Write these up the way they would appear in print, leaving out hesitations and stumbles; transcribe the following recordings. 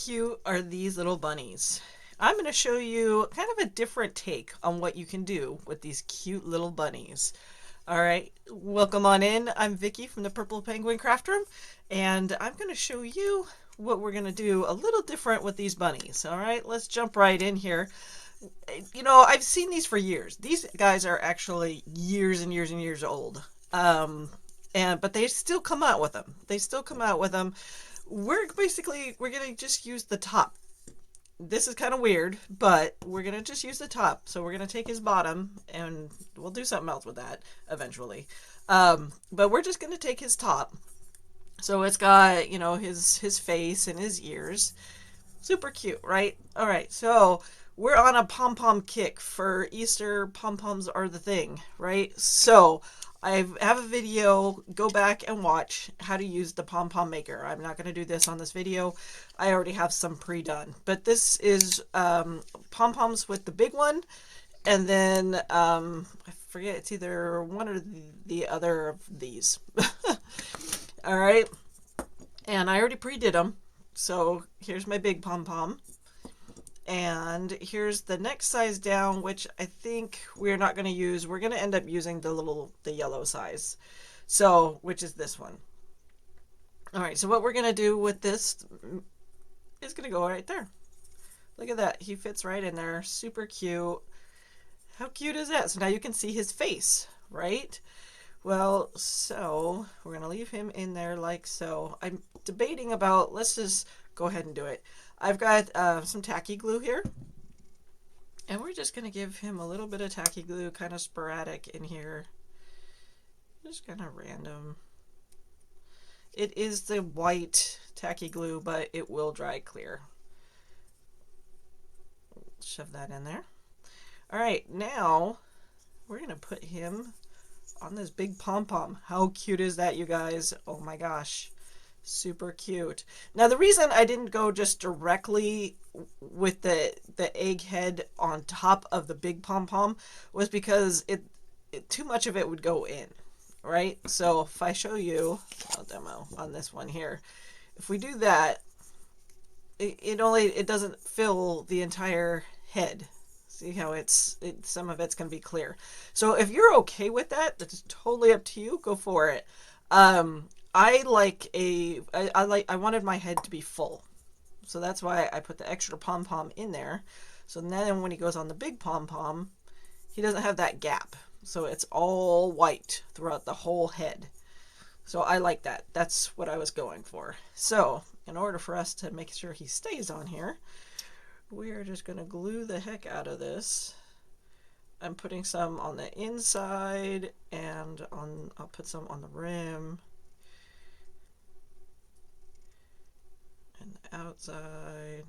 cute are these little bunnies? I'm going to show you kind of a different take on what you can do with these cute little bunnies. All right, welcome on in. I'm Vicky from the Purple Penguin Craft Room, and I'm going to show you what we're going to do a little different with these bunnies. All right, let's jump right in here. You know, I've seen these for years. These guys are actually years and years and years old. But they still come out with them. They still come out with them. We're gonna just use the top. This is kind of weird, but we're gonna just use the top. So we're gonna take his bottom, and we'll do something else with that eventually. But we're just gonna take his top. So it's got, you know, his face and his ears. Super cute, right? All right, so we're on a pom pom kick for Easter. Pom poms are the thing, right? So I have a video. Go back and watch how to use the pom pom maker. I'm not going to do this on this video. I already have some pre-done. But this is pom poms with the big one, and then I forget, it's either one or the other of these. All right, and I already pre-did them. So here's my big pom pom. And here's the next size down, which I think we're not going to use. We're going to end up using the yellow size. So, which is this one. All right, so what we're going to do with this is going to go right there. Look at that. He fits right in there. Super cute. How cute is that? So now you can see his face, right? Well, so we're going to leave him in there like so. I'm debating about, let's just go ahead and do it. I've got some tacky glue here. And we're just going to give him a little bit of tacky glue, kind of sporadic in here. Just kind of random. It is the white tacky glue, but it will dry clear. Shove that in there. All right, now we're going to put him on this big pom-pom. How cute is that, you guys? Oh my gosh. Super cute. Now the reason I didn't go just directly with the egg head on top of the big pom-pom was because it too much of it would go in, right? So if I show you, I'll demo on this one here. If we do that, it doesn't fill the entire head. See how some of it's going to be clear. So if you're okay with that, that's totally up to you. Go for it. I wanted my head to be full. So that's why I put the extra pom-pom in there. So then when he goes on the big pom-pom, he doesn't have that gap. So it's all white throughout the whole head. So I like that. That's what I was going for. So in order for us to make sure he stays on here, we are just going to glue the heck out of this. I'm putting some on the inside, and I'll put some on the rim. And the outside.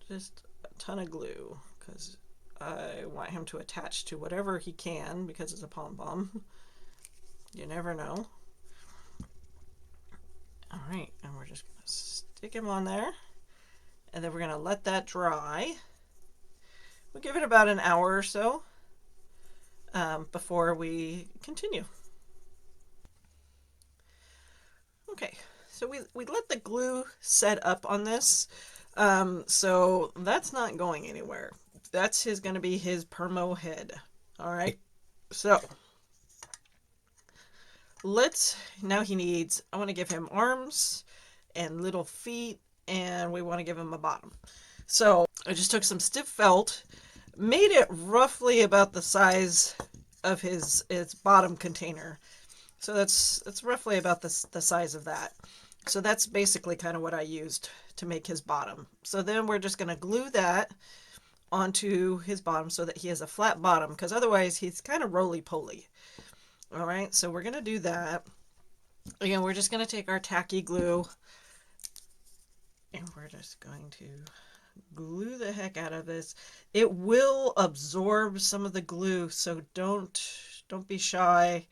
Just a ton of glue, because I want him to attach to whatever he can, because it's a pom-pom. You never know. Alright, and we're just going to stick him on there. And then we're going to let that dry. We'll give it about an hour or so before we continue. Okay, so we let the glue set up on this. So that's not going anywhere. That's going to be his permo head. All right, so now I want to give him arms and little feet, and we want to give him a bottom. So I just took some stiff felt, made it roughly about the size of his bottom container. So that's roughly about the size of that. So that's basically kind of what I used to make his bottom. So then we're just going to glue that onto his bottom so that he has a flat bottom, because otherwise he's kind of roly-poly. All right, so we're going to do that. Again, we're just going to take our tacky glue, and we're just going to glue the heck out of this. It will absorb some of the glue, so don't be shy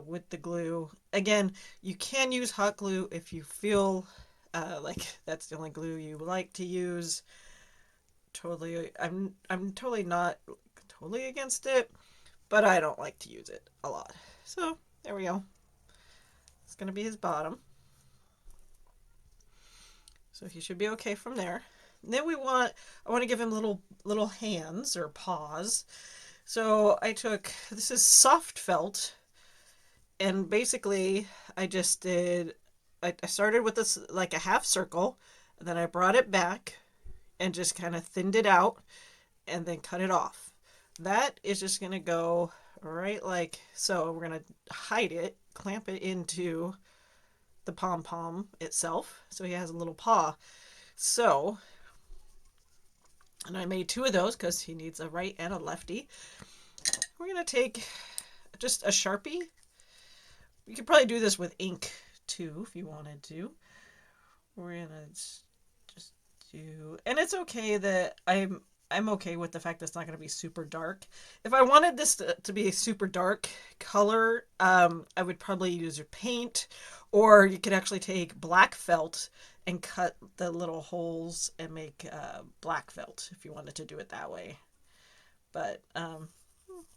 with the glue. Again, you can use hot glue if you feel like that's the only glue you like to use. I'm totally not totally against it, but I don't like to use it a lot. So there we go. It's going to be his bottom. So he should be okay from there. And then I want to give him little hands or paws. So I took, this is soft felt, and basically I just did, I started with this like a half circle, and then I brought it back and just kind of thinned it out and then cut it off. That is just going to go right like so. We're going to hide it, clamp it into the pom pom itself so he has a little paw. So, and I made two of those because he needs a right and a lefty. We're going to take just a Sharpie. You could probably do this with ink too if you wanted to. We're going to just do, and it's okay that I'm okay with the fact that it's not going to be super dark. If I wanted this to be a super dark color, I would probably use your paint, or you could actually take black felt and cut the little holes and make black felt if you wanted to do it that way. But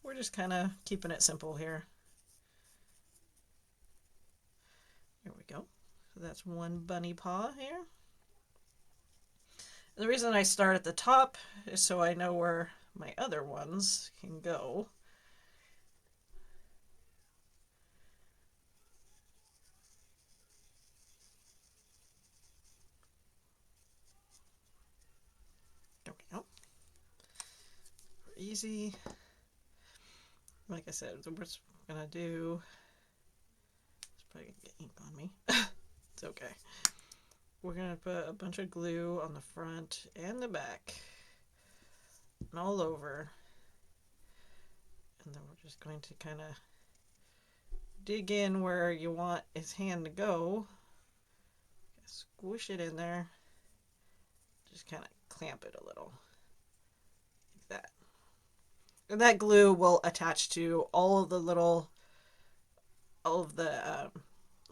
we're just kind of keeping it simple here. There we go. So that's one bunny paw here. The reason I start at the top is so I know where my other ones can go. There we go. Easy. Like I said, we're just gonna do. It's probably gonna get ink on me. It's okay. We're gonna put a bunch of glue on the front and the back and all over. And then we're just going to kind of dig in where you want his hand to go. Squish it in there. Just kind of clamp it a little. Like that. And that glue will attach to all of the little, all of the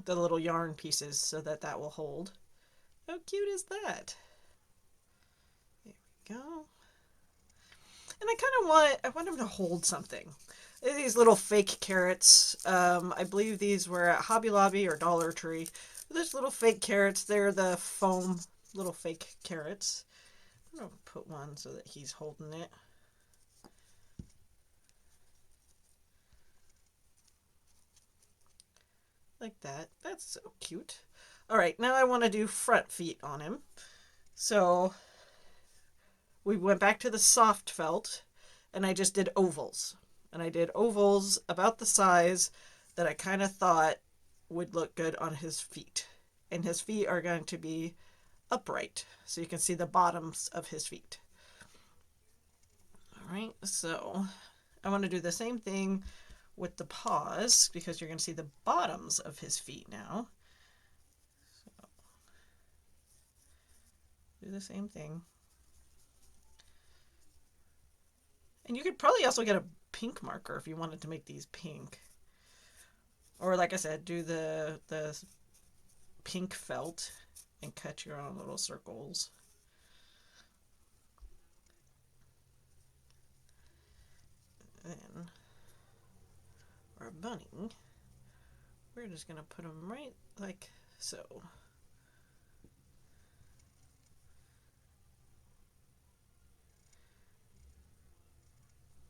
little yarn pieces so that that will hold. How cute is that? There we go. And I want him to hold something. These little fake carrots. I believe these were at Hobby Lobby or Dollar Tree. There's little fake carrots. They're the foam little fake carrots. I'm gonna put one so that he's holding it. Like that. That's so cute. All right, now I want to do front feet on him. So we went back to the soft felt and I just did ovals. And I did ovals about the size that I kind of thought would look good on his feet. And his feet are going to be upright, so you can see the bottoms of his feet. All right, so I want to do the same thing with the paws because you're going to see the bottoms of his feet now. So do the same thing. And you could probably also get a pink marker if you wanted to make these pink. Or like I said, do the pink felt and cut your own little circles. Then our bunny, we're just gonna put them right like so.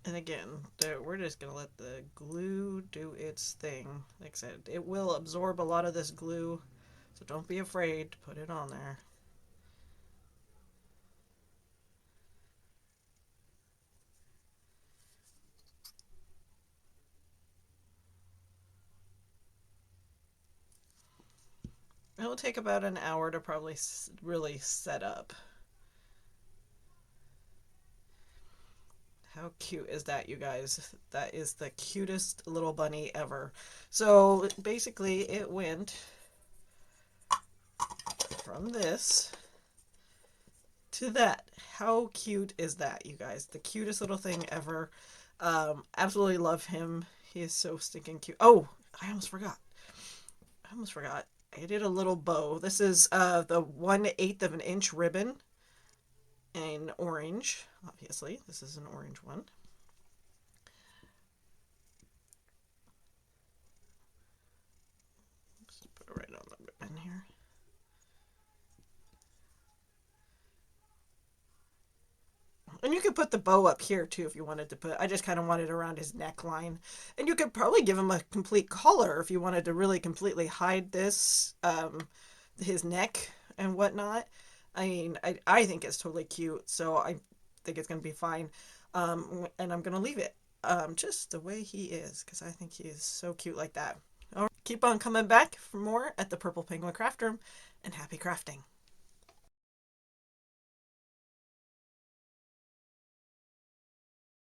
And again, we're just gonna let the glue do its thing. Like I said, it will absorb a lot of this glue, so don't be afraid to put it on there. It'll take about an hour to probably really set up. How cute is that, you guys? That is the cutest little bunny ever. So basically it went from this to that. How cute is that, you guys? The cutest little thing ever. Absolutely love him. He is so stinking cute. Oh, I almost forgot. I did a little bow. This is the 1/8 of an inch ribbon in orange. Obviously, this is an orange one. Just put it right on the ribbon here. could put the bow up here too if you wanted to put. I just kind of wanted it around his neckline, and you could probably give him a complete collar if you wanted to really completely hide this, his neck and whatnot. I mean, I think it's totally cute, so I think it's gonna be fine. And I'm gonna leave it just the way he is because I think he is so cute like that. All right, keep on coming back for more at the Purple Penguin Craft Room, and happy crafting.